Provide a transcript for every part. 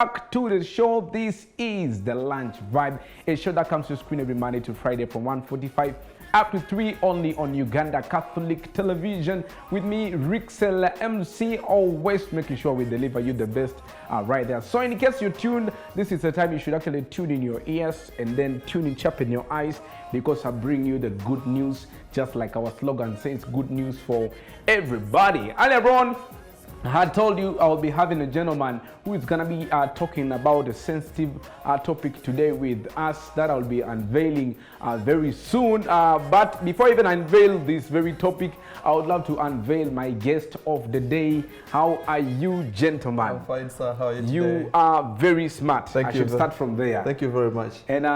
Back to the show. This is the Lunch Vibe, a show that comes to screen every Monday to Friday from 1:45 up to 3 only on Uganda Catholic Television. With me, Rixel MC, always making sure we deliver you the best right there. So in case you're tuned, this is the time you should actually tune in your ears and then tune in sharp in your eyes, because I bring you the good news, just like our slogan says, good news for everybody. And everyone, I had told you I'll be having a gentleman who is going to be talking about a sensitive topic today with us that I'll be unveiling very soon. But before I even unveil this very topic, I would love to unveil my guest of the day. How are you, gentlemen? I'm fine, sir. How are you today? You are very smart. I should start from there. Thank you very much. And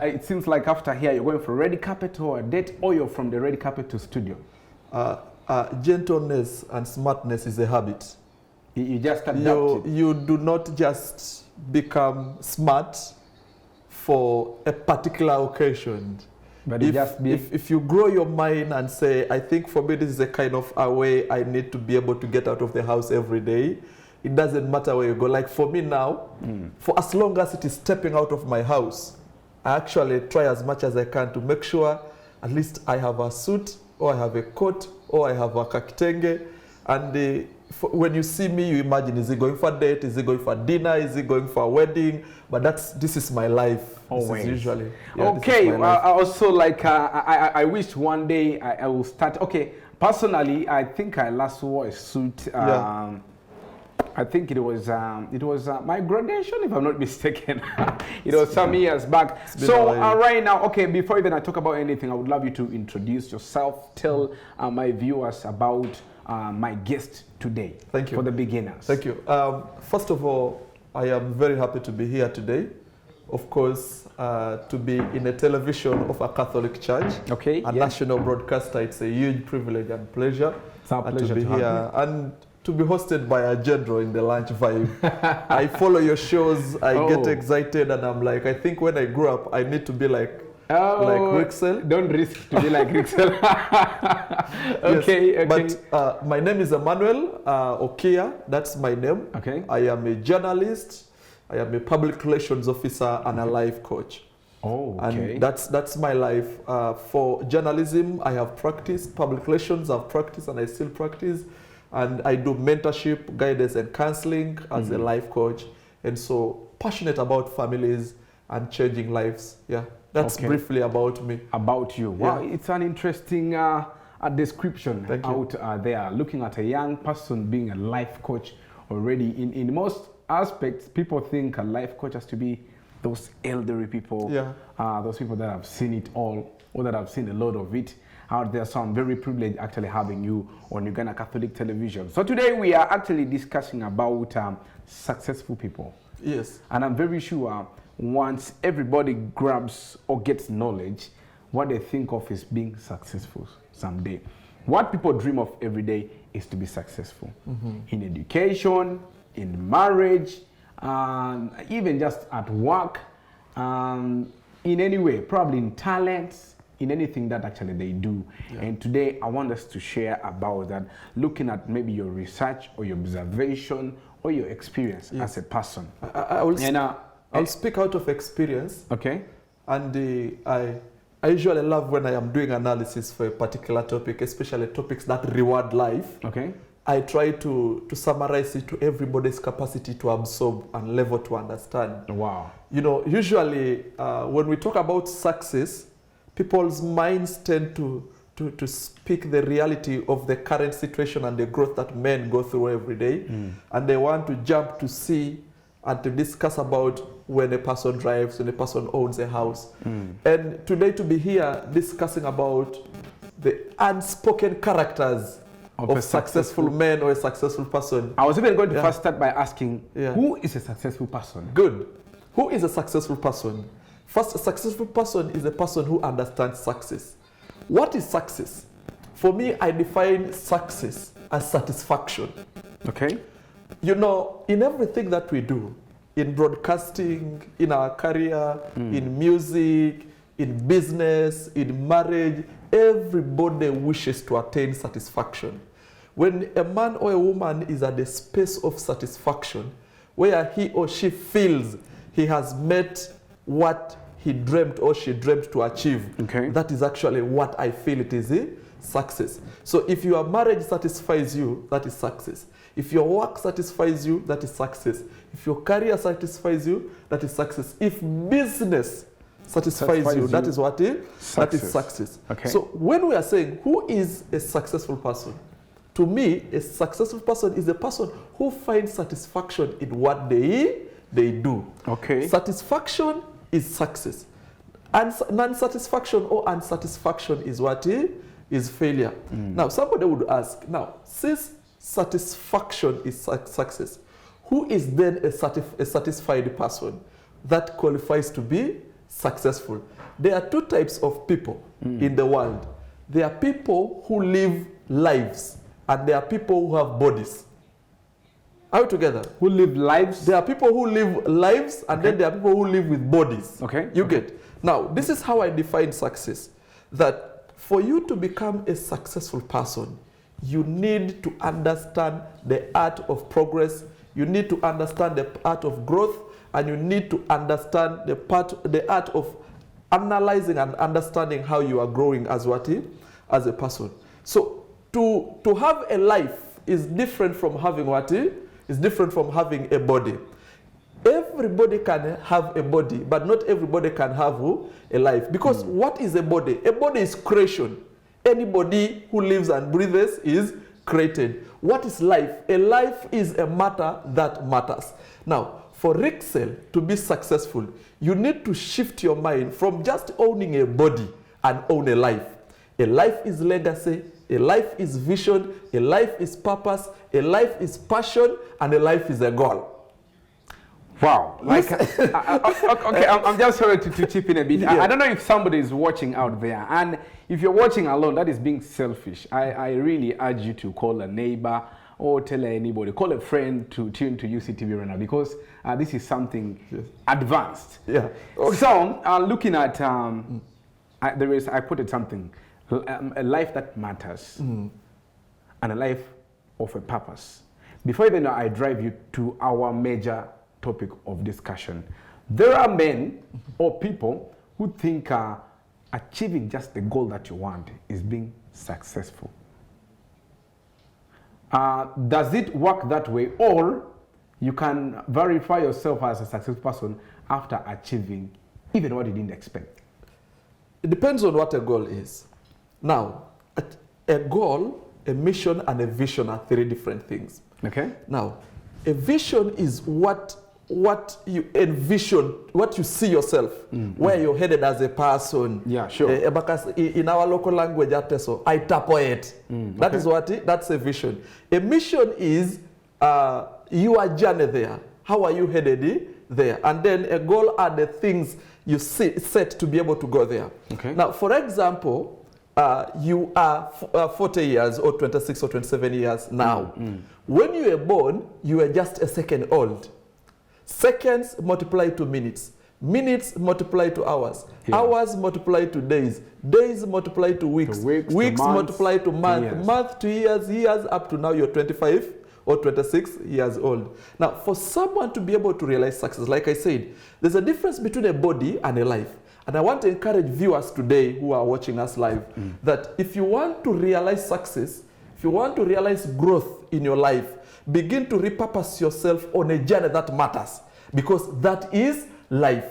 it seems like after here, you're going for red carpet or a date, or you're from the red carpet to studio. Gentleness and smartness is a habit. You just adapt you do not just become smart for a particular occasion. But if you grow your mind and say, I think for me this is a kind of a way I need to be able to get out of the house every day, it doesn't matter where you go. Like for me now, for as long as it is stepping out of my house, I actually try as much as I can to make sure at least I have a suit, or I have a coat, or I have a kakitenge. And when you see me, you imagine, is he going for a date? Is he going for dinner? Is he going for a wedding? But this is my life. Always. This is usually. Okay. I also like, I wish one day I will start. Okay. Personally, I think I last wore a suit. I think it was my graduation, if I'm not mistaken. It was some years back. So right now, okay, before even I talk about anything, I would love you to introduce yourself. Tell my viewers about my guest today. Thank you. For the beginners. Thank you. First of all, I am very happy to be here today. Of course, to be in a television of a Catholic church, okay, a national broadcaster, it's a huge privilege and pleasure, it's our pleasure to be here. And to be hosted by a general in the Lunch Vibe. I follow your shows, I get excited, and I'm like, I think when I grow up, I need to be like Rixel. Don't risk to be like Rixel. Okay, yes, okay. But my name is Emmanuel Okia. That's my name. Okay. I am a journalist. I am a public relations officer and a life coach. Oh, okay. And that's my life. For journalism, I have practiced. Public relations, I've practiced, and I still practice. And I do mentorship, guidance, and counseling as a life coach. And so passionate about families and changing lives. Yeah. That's briefly about me. About you. Wow, it's an interesting description out there. Looking at a young person being a life coach already. In most aspects, people think a life coach has to be those elderly people, those people that have seen it all, or that have seen a lot of it out there. So I'm very privileged actually having you on Uganda Catholic Television. So today we are actually discussing about successful people. Yes. And I'm very sure once everybody grabs or gets knowledge, what they think of is being successful someday. What people dream of every day is to be successful in education, in marriage, even just at work, in any way, probably in talents, in anything that actually they do. And today I want us to share about that, looking at maybe your research or your observation or your experience as a person. I'll speak out of experience. Okay. And I usually love when I am doing analysis for a particular topic, especially topics that reward life. Okay. I try to summarize it to everybody's capacity to absorb and level to understand. Wow. You know, usually when we talk about success, people's minds tend to speak the reality of the current situation and the growth that men go through every day. And they want to jump to see and to discuss about when a person drives, when a person owns a house. And today to be here discussing about the unspoken characters of a successful man or a successful person. I was even going to first start by asking, who is a successful person? Good. Who is a successful person? First, a successful person is a person who understands success. What is success? For me, I define success as satisfaction. Okay. You know, in everything that we do, in broadcasting, in our career, in music, in business, in marriage, everybody wishes to attain satisfaction. When a man or a woman is at the space of satisfaction, where he or she feels he has met what he dreamt or she dreamt to achieve. Okay. That is actually what I feel it is success. So if your marriage satisfies you, that is success. If your work satisfies you, that is success. If your career satisfies you, that is success. If business satisfies you, that is what is that is success. Okay. So when we are saying who is a successful person, to me, a successful person is a person who finds satisfaction in what they do. Okay. Satisfaction is success. And non-satisfaction or unsatisfaction is what is failure. Now, somebody would ask, now, since satisfaction is success, who is then a satisfied person that qualifies to be successful? There are two types of people in the world. There are people who live lives, and there are people who have bodies. Are we together? Who live lives? There are people who live lives, and then there are people who live with bodies. Okay. You get? Now, this is how I define success. That for you to become a successful person, you need to understand the art of progress, you need to understand the art of growth, and you need to understand the art of analyzing and understanding how you are growing as as a person. So to have a life is different from having is different from having a body. Everybody can have a body, but not everybody can have a life. Because what is a body? A body is creation. Anybody who lives and breathes is created. What is life? A life is a matter that matters. Now, for Rixel to be successful, you need to shift your mind from just owning a body and own a life. A life is legacy, a life is vision, a life is purpose, a life is passion, and a life is a goal. Wow. Like, okay, I'm just sorry to chip in a bit. Yeah. I don't know if somebody is watching out there. And if you're watching alone, that is being selfish. I really urge you to call a neighbor or tell anybody, call a friend to tune to UCTV right now, because this is something advanced. Yeah. Okay. So, looking at, I put it something, a life that matters and a life of a purpose. Before even I drive you to our major topic of discussion, there are men or people who think achieving just the goal that you want is being successful. Does it work that way, or you can verify yourself as a successful person after achieving even what you didn't expect? It depends on what a goal is. Now, a goal, a mission, and a vision are three different things. Okay. Now, a vision is what you envision, what you see yourself, where you're headed as a person. Yeah, sure. Because in our local language, I tapoet. That is that's a vision. A mission is your journey there. How are you headed there? And then a goal are the things you set to be able to go there. Okay. Now, for example, you are 40 years or 26 or 27 years now. When you were born, you were just a second old. Seconds multiply to minutes. Minutes multiply to hours. Yeah. Hours multiply to days. Days multiply to weeks. Weeks Weeks to multiply to month. years. Month to years. Years up to now you're 25 or 26 years old. Now, for someone to be able to realize success, like I said, there's a difference between a body and a life. And I want to encourage viewers today who are watching us live that if you want to realize success, if you want to realize growth in your life, begin to repurpose yourself on a journey that matters, because that is life.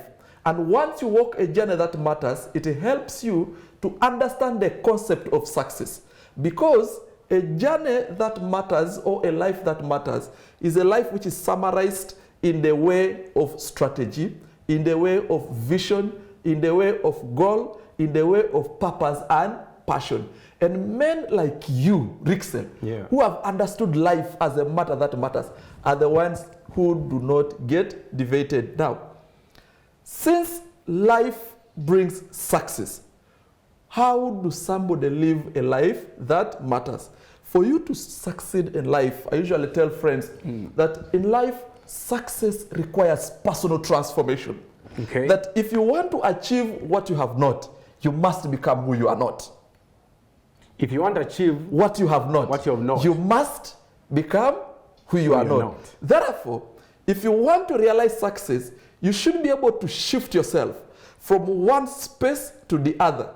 And once you walk a journey that matters, it helps you to understand the concept of success. Because a journey that matters or a life that matters is a life which is summarized in the way of strategy, in the way of vision, in the way of goal, in the way of purpose and passion. And men like you, Rixel, who have understood life as a matter that matters, are the ones who do not get deviated. Now, since life brings success, how do somebody live a life that matters? For you to succeed in life, I usually tell friends that in life, success requires personal transformation. Okay. That if you want to achieve what you have not, you must become who you are not. If you want to achieve what you have not, you must become who you are not. Therefore, If you want to realize success, you should be able to shift yourself from one space to the other.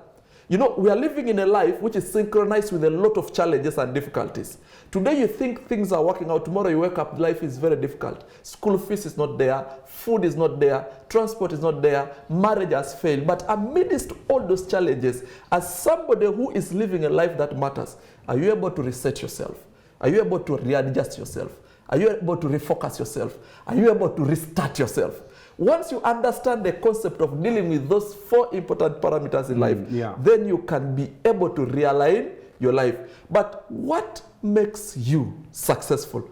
You know, we are living in a life which is synchronized with a lot of challenges and difficulties. Today you think things are working out. Tomorrow you wake up, life is very difficult. School fees is not there. Food is not there. Transport is not there. Marriage has failed. But amidst all those challenges, as somebody who is living a life that matters, are you able to reset yourself? Are you able to readjust yourself? Are you able to refocus yourself? Are you able to restart yourself? Once you understand the concept of dealing with those 4 important parameters in life, then you can be able to realign your life. But what makes you successful?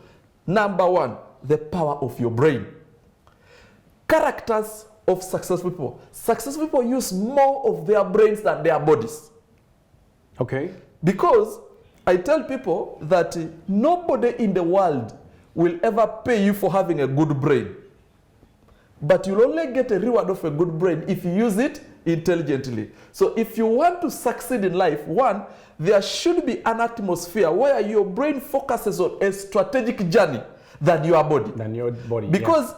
Number 1, the power of your brain. Characters of successful people. Successful people use more of their brains than their bodies. Okay. Because I tell people that nobody in the world will ever pay you for having a good brain. But you'll only get a reward of a good brain if you use it intelligently. So if you want to succeed in life, 1, there should be an atmosphere where your brain focuses on a strategic journey than your body. Because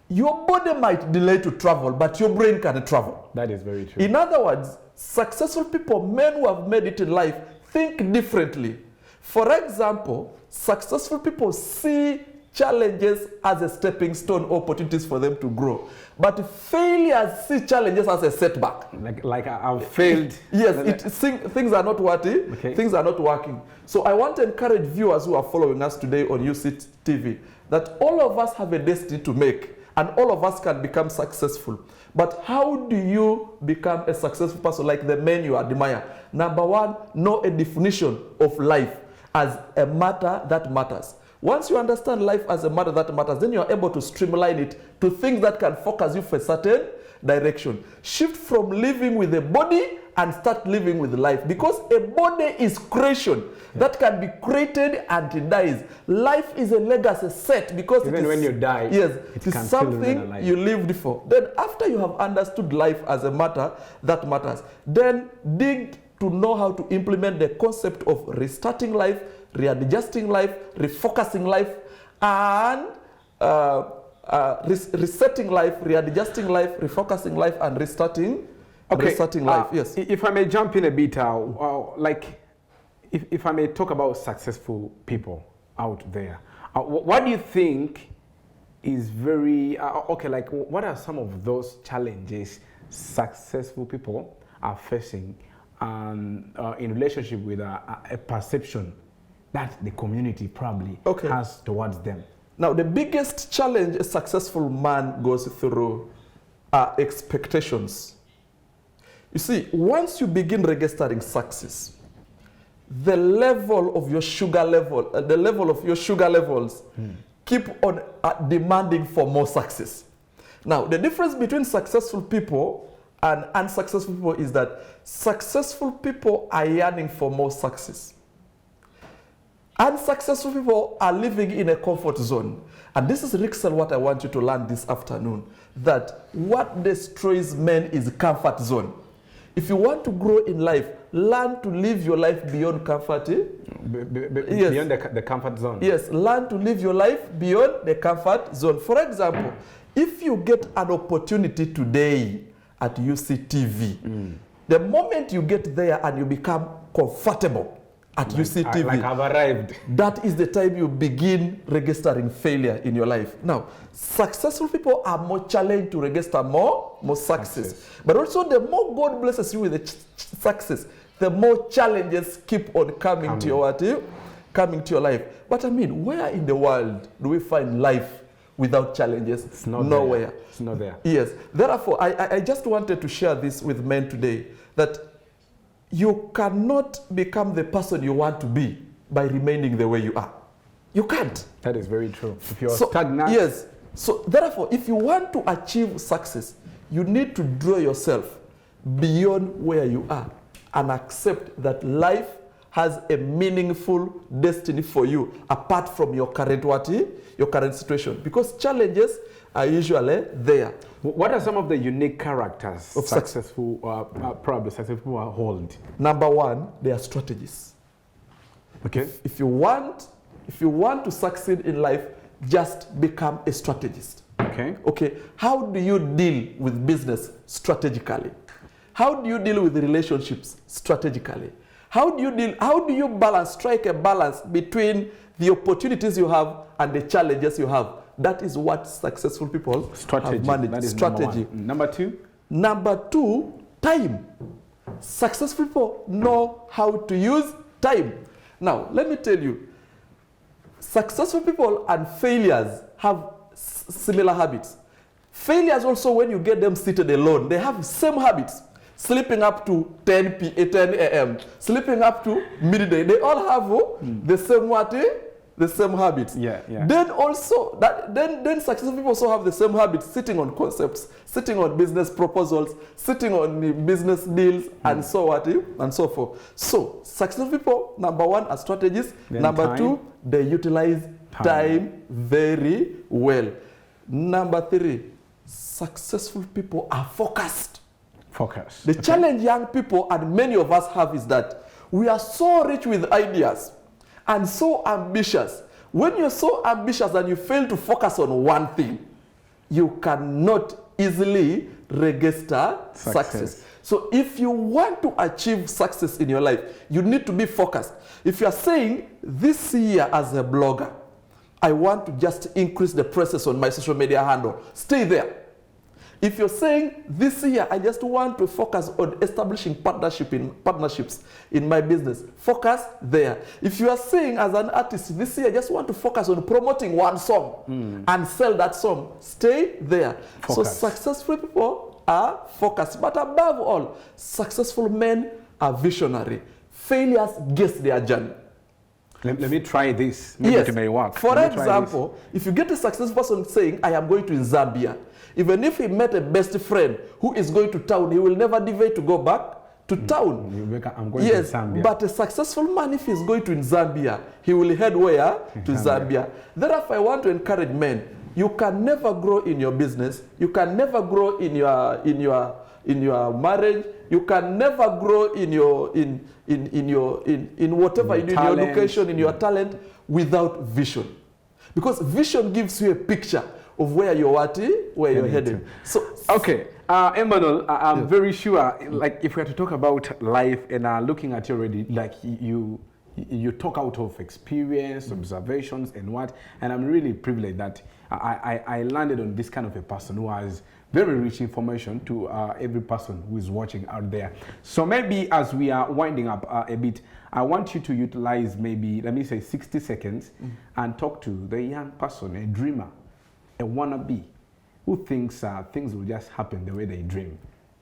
your body might delay to travel, but your brain can travel. That is very true. In other words, successful people, men who have made it in life, think differently. For example, successful people see challenges as a stepping stone, opportunities for them to grow. But failures see challenges as a setback. Like I've failed. Yes, things are not working. Okay. Things are not working. So I want to encourage viewers who are following us today on UC TV that all of us have a destiny to make, and all of us can become successful. But how do you become a successful person like the men you admire? Number 1, know a definition of life as a matter that matters. Once you understand life as a matter that matters, then you are able to streamline it to things that can focus you for a certain direction. Shift from living with a body and start living with life. Because a body is creation that can be created and it dies. Life is a legacy set because even when you die, it is something you lived for. Then after you have understood life as a matter that matters, then dig to know how to implement the concept of restarting life, readjusting life, refocusing life, and resetting life, readjusting life, refocusing life, and restarting life. Yes. If I may jump in a bit, if I may talk about successful people out there, what do you think is very what are some of those challenges successful people are facing in relationship with a perception that the community probably has towards them? Now, the biggest challenge a successful man goes through are expectations. You see, once you begin registering success, the level of your sugar levels keep on demanding for more success. Now, the difference between successful people and unsuccessful people is that successful people are yearning for more success. Unsuccessful people are living in a comfort zone. And this is, Rixel, what I want you to learn this afternoon, that what destroys men is comfort zone. If you want to grow in life, learn to live your life beyond comfort. Beyond the comfort zone. Yes, learn to live your life beyond the comfort zone. For example, if you get an opportunity today at UCTV, the moment you get there and you become comfortable at UCTV, like I've arrived, that is the time you begin registering failure in your life. Now, successful people are more challenged to register more success. But also, the more God blesses you with the success, the more challenges keep on coming to your life. But I mean, where in the world do we find life without challenges? It's not nowhere. There. It's not there. Yes. Therefore, I just wanted to share this with men today, that you cannot become the person you want to be by remaining the way you are. You can't. That is very true. If you're stagnant. Yes. So therefore, if you want to achieve success, you need to draw yourself beyond where you are and accept that life has a meaningful destiny for you apart from your current situation. Because challenges are usually there. What are some of the unique characters of successful people hold? Number 1, they are strategies. Okay. If you want to succeed in life, just become a strategist. Okay. Okay. How do you deal with business strategically? How do you deal with relationships strategically? How do you strike a balance between the opportunities you have and the challenges you have? That is what successful people have managed. That is strategy. Number two? Number two, time. Successful people know how to use time. Now, let me tell you, successful people and failures have similar habits. Failures also, when you get them seated alone, they have same habits. Sleeping up to 10 a.m., sleeping up to midday. They all have the same the same habits. Yeah. Then also then successful people also have the same habits, sitting on concepts, sitting on business proposals, sitting on the business deals, and so and so forth. So successful people, number one, are strategists. Then number time. two, they utilize time very well. Number three, successful people are focused. The challenge young people and many of us have is that we are so rich with ideas and so ambitious. When you're so ambitious and you fail to focus on one thing, you cannot easily register success. So if you want to achieve success in your life, you need to be focused. If you are saying, this year as a blogger, I want to just increase the presence on my social media handle, stay there. If you're saying, this year I just want to focus on establishing partnerships in my business, focus there. If you are saying, as an artist, this year I just want to focus on promoting one song and sell that song, stay there. So successful people are focused. But above all, successful men are visionary. Failures guess their journey. Let me try this. Maybe it may work. For example, if you get a successful person saying, I am going to Zambia, even if he met a best friend who is going to town, he will never deviate to go back to town. I'm going to Zambia. But a successful man, if he's going to Zambia, he will head where? To Zambia. Therefore, I want to encourage men. You can never grow in your business. You can never grow in your marriage. You can never grow in whatever you do, in your education, in your talent, without vision. Because vision gives you a picture of where you're at, where you're heading. So, okay, Emmanuel, I'm very sure, like, if we are to talk about life and looking at you already, like, you talk out of experience, observations, and what, and I'm really privileged that I landed on this kind of a person who has very rich information to every person who is watching out there. So maybe as we are winding up a bit, I want you to utilize maybe, let me say 60 seconds and talk to the young person, a dreamer, a wannabe, who thinks things will just happen the way they dream.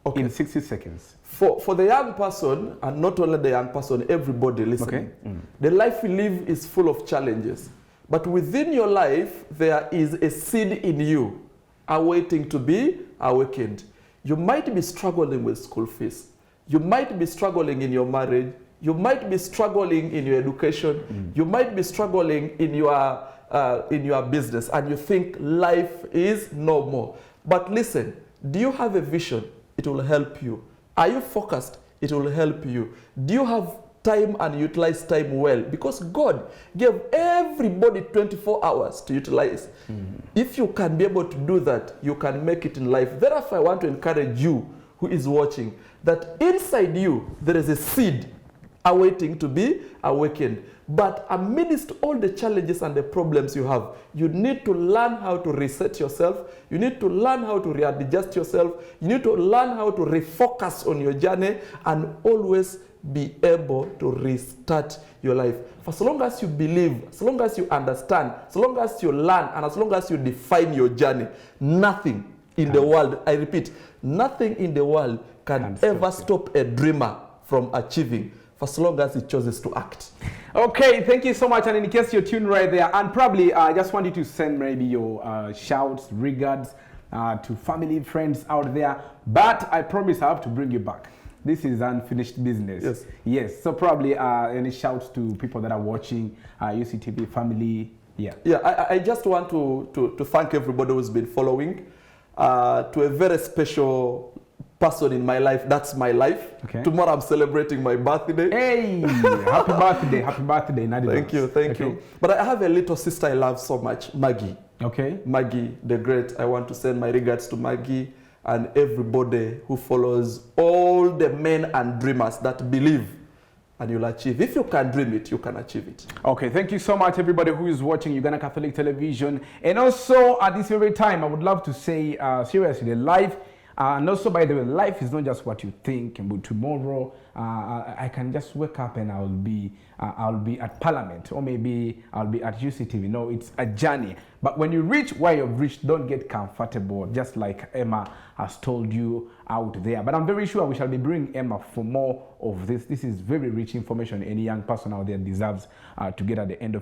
Okay. In 60 seconds. For the young person, and not only the young person, everybody listening, the life we live is full of challenges. But within your life, there is a seed in you awaiting to be awakened. You might be struggling with school fees. You might be struggling in your marriage. You might be struggling in your education. You might be struggling in your business, and you think life is no more. But listen, do you have a vision? It will help you. Are you focused? It will help you. Do you have time and utilize time well? Because God gave everybody 24 hours to utilize. If you can be able to do that, you can make it in life. Therefore, I want to encourage you who is watching that inside you, there is a seed awaiting to be awakened. But amidst all the challenges and the problems you have, you need to learn how to reset yourself. You need to learn how to readjust yourself. You need to learn how to refocus on your journey and always be able to restart your life. For as long as you believe, as long as you understand, as long as you learn, and as long as you define your journey, nothing in the world, I repeat, nothing in the world can ever stop a dreamer from achieving, for as long as he chooses to act. Okay, thank you so much. And in case you're tuned right there, and probably I just want you to send maybe your shouts, regards to family, friends out there. But I promise I have to bring you back. This is unfinished business. Yes. Yes. So probably any shouts to people that are watching, UCTV family. Yeah. Yeah. I just want to thank everybody who's been following. To a very special person in my life, that's my life. Okay. Tomorrow I'm celebrating my birthday. Hey, happy birthday, in advance. Thank you. But I have a little sister I love so much, Maggie. Okay. Maggie, the great. I want to send my regards to Maggie and everybody who follows all the men and dreamers that believe and you'll achieve. If you can dream it, you can achieve it. Okay, thank you so much, everybody who is watching Uganda Catholic Television. And also, at this very time, I would love to say, seriously, the life, and also, by the way, life is not just what you think, but tomorrow, I can just wake up and I'll be at Parliament, or maybe I'll be at UCTV. You know, it's a journey. But when you reach where you've reached, don't get comfortable, just like Emma has told you out there. But I'm very sure we shall be bringing Emma for more of this. This is very rich information any young person out there deserves to get at the end of